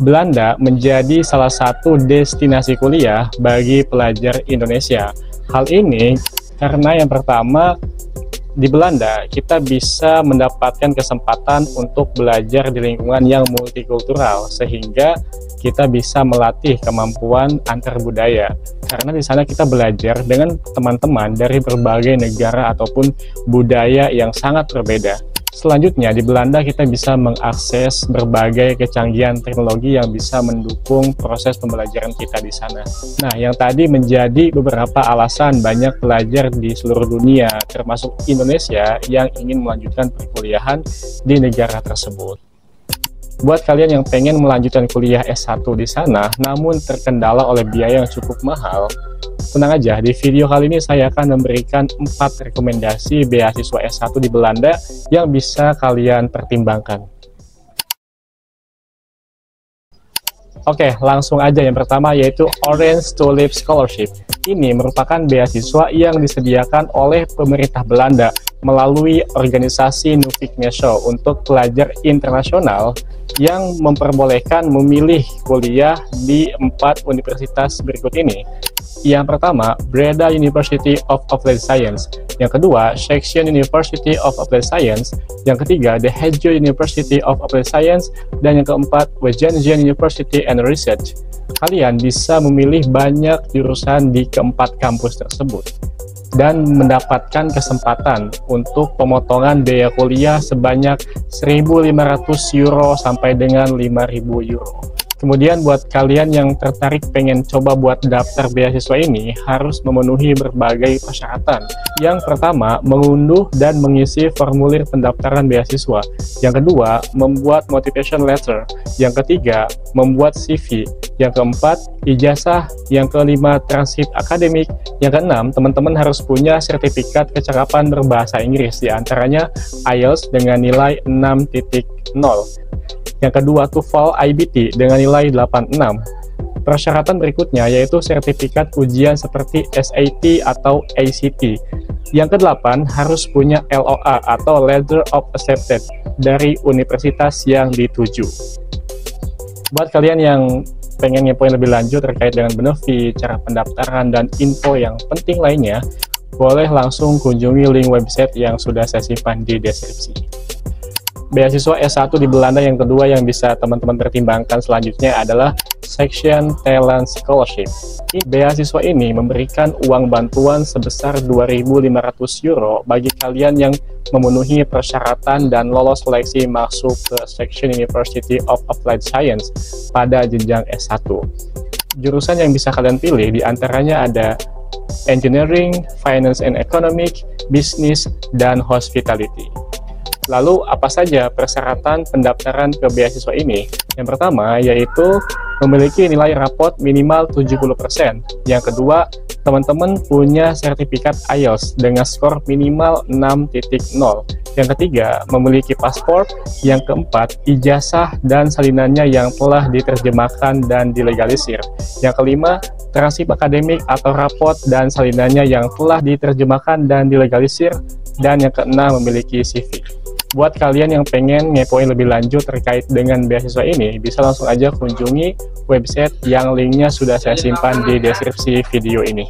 Belanda menjadi salah satu destinasi kuliah bagi pelajar Indonesia. Hal ini karena yang pertama, di Belanda kita bisa mendapatkan kesempatan untuk belajar di lingkungan yang multikultural, sehingga kita bisa melatih kemampuan antar budaya. Karena di sana kita belajar dengan teman-teman dari berbagai negara ataupun budaya yang sangat berbeda. Selanjutnya, di Belanda kita bisa mengakses berbagai kecanggihan teknologi yang bisa mendukung proses pembelajaran kita di sana. Nah, yang tadi menjadi beberapa alasan banyak pelajar di seluruh dunia, termasuk Indonesia, yang ingin melanjutkan perkuliahan di negara tersebut. Buat kalian yang pengen melanjutkan kuliah S1 di sana, namun terkendala oleh biaya yang cukup mahal, tenang aja, di video kali ini saya akan memberikan 4 rekomendasi beasiswa S1 di Belanda yang bisa kalian pertimbangkan. Oke, langsung aja. Yang pertama yaitu Orange Tulip Scholarship. Ini merupakan beasiswa yang disediakan oleh pemerintah Belanda melalui organisasi Nuffic Meso untuk pelajar internasional yang memperbolehkan memilih kuliah di 4 universitas berikut ini. Yang pertama, Breda University of Applied Science. Yang kedua, Section University of Applied Science. Yang ketiga, The Hague University of Applied Science. Dan yang keempat, Wageningen University and Research. Kalian bisa memilih banyak jurusan di keempat kampus tersebut dan mendapatkan kesempatan untuk pemotongan biaya kuliah sebanyak 1.500 euro sampai dengan 5.000 euro. Kemudian buat kalian yang tertarik pengen coba buat daftar beasiswa ini, harus memenuhi berbagai persyaratan. Yang pertama, mengunduh dan mengisi formulir pendaftaran beasiswa. Yang kedua, membuat motivation letter. Yang ketiga, membuat CV. Yang keempat, ijazah. Yang kelima, transkrip akademik. Yang keenam, teman-teman harus punya sertifikat kecakapan berbahasa Inggris, diantaranya IELTS dengan nilai 6.0. Yang kedua, TOEFL IBT dengan nilai 8.6. Persyaratan berikutnya yaitu sertifikat ujian seperti SAT atau ACT. Yang kedelapan, harus punya LOA atau Letter of Acceptance dari universitas yang dituju. Buat kalian yang pengen ngepoin lebih lanjut terkait dengan benefit, cara pendaftaran, dan info yang penting lainnya, boleh langsung kunjungi link website yang sudah saya simpan di deskripsi. Beasiswa S1 di Belanda yang kedua yang bisa teman-teman pertimbangkan selanjutnya adalah Section Talent Scholarship. Beasiswa ini memberikan uang bantuan sebesar 2.500 euro bagi kalian yang memenuhi persyaratan dan lolos seleksi masuk ke Section University of Applied Science pada jenjang S1. Jurusan yang bisa kalian pilih diantaranya ada Engineering, Finance and Economic, Business, dan Hospitality. Lalu, apa saja persyaratan pendaftaran ke beasiswa ini? Yang pertama, yaitu memiliki nilai rapot minimal 70%. Yang kedua, teman-teman punya sertifikat IELTS dengan skor minimal 6.0. Yang ketiga, memiliki paspor. Yang keempat, ijazah dan salinannya yang telah diterjemahkan dan dilegalisir. Yang kelima, transkrip akademik atau rapot dan salinannya yang telah diterjemahkan dan dilegalisir. Dan yang keenam, memiliki CV. Buat kalian yang pengen ngepoin lebih lanjut terkait dengan beasiswa ini, bisa langsung aja kunjungi website yang linknya sudah saya simpan di deskripsi video ini.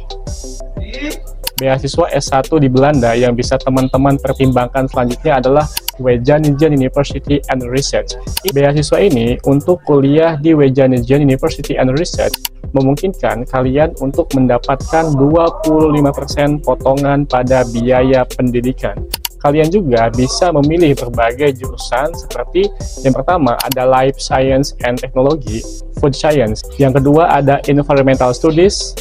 Beasiswa S1 di Belanda yang bisa teman-teman pertimbangkan selanjutnya adalah Wageningen University and Research. Beasiswa ini untuk kuliah di Wageningen University and Research memungkinkan kalian untuk mendapatkan 25% potongan pada biaya pendidikan. Kalian juga bisa memilih berbagai jurusan seperti yang pertama ada Life Science and Technology, Food Science. Yang kedua ada Environmental Studies.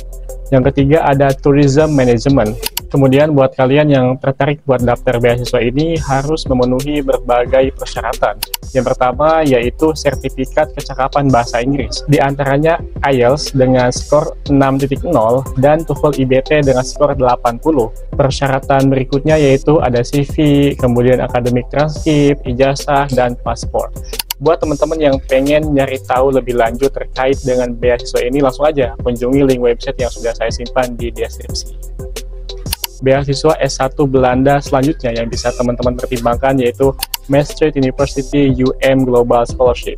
Yang ketiga ada Tourism Management. Kemudian buat kalian yang tertarik buat daftar beasiswa ini harus memenuhi berbagai persyaratan. Yang pertama yaitu sertifikat kecakapan bahasa Inggris. Di antaranya IELTS dengan skor 6.0 dan TOEFL IBT dengan skor 80. Persyaratan berikutnya yaitu ada CV, kemudian akademik transkrip, ijazah, dan paspor. Buat teman-teman yang pengen nyari tahu lebih lanjut terkait dengan beasiswa ini, langsung aja kunjungi link website yang sudah saya simpan di deskripsi. Beasiswa S1 Belanda selanjutnya yang bisa teman-teman pertimbangkan yaitu Maastricht University UM Global Scholarship.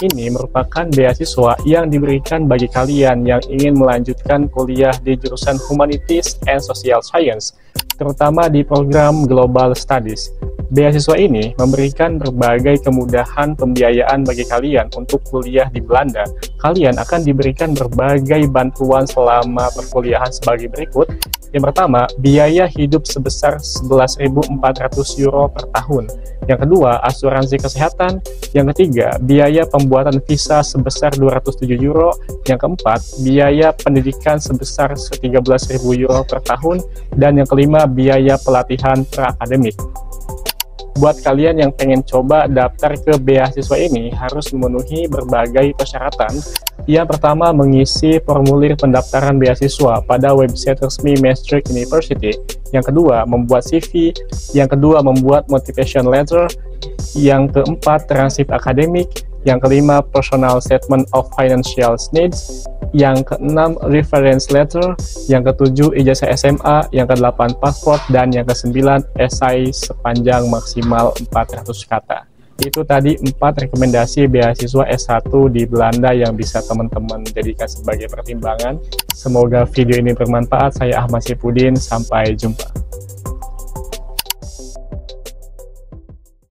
ini merupakan beasiswa yang diberikan bagi kalian yang ingin melanjutkan kuliah di jurusan Humanities and Social Science, terutama di program Global Studies. Beasiswa ini memberikan berbagai kemudahan pembiayaan bagi kalian untuk kuliah di Belanda. Kalian akan diberikan berbagai bantuan selama perkuliahan sebagai berikut. Yang pertama, biaya hidup sebesar 11.400 euro per tahun. Yang kedua, asuransi kesehatan. Yang ketiga, biaya pembuatan visa sebesar 207 euro. Yang keempat, biaya pendidikan sebesar 13.000 euro per tahun. Dan yang kelima, biaya pelatihan pra-akademik. Buat kalian yang pengen coba daftar ke beasiswa ini harus memenuhi berbagai persyaratan. Yang pertama, mengisi formulir pendaftaran beasiswa pada website resmi Maastricht University. Yang kedua, membuat CV. Yang kedua, membuat motivation letter. Yang keempat, transkrip akademik. Yang kelima, personal statement of financial needs. Yang keenam, reference letter. Yang ketujuh, ijazah SMA. Yang kedelapan, paspor. Dan yang kesembilan, esai sepanjang maksimal 400 kata. Itu tadi 4 rekomendasi beasiswa S1 di Belanda yang bisa teman-teman jadikan sebagai pertimbangan. Semoga video ini bermanfaat. Saya Ahmad Saifuddin, sampai jumpa.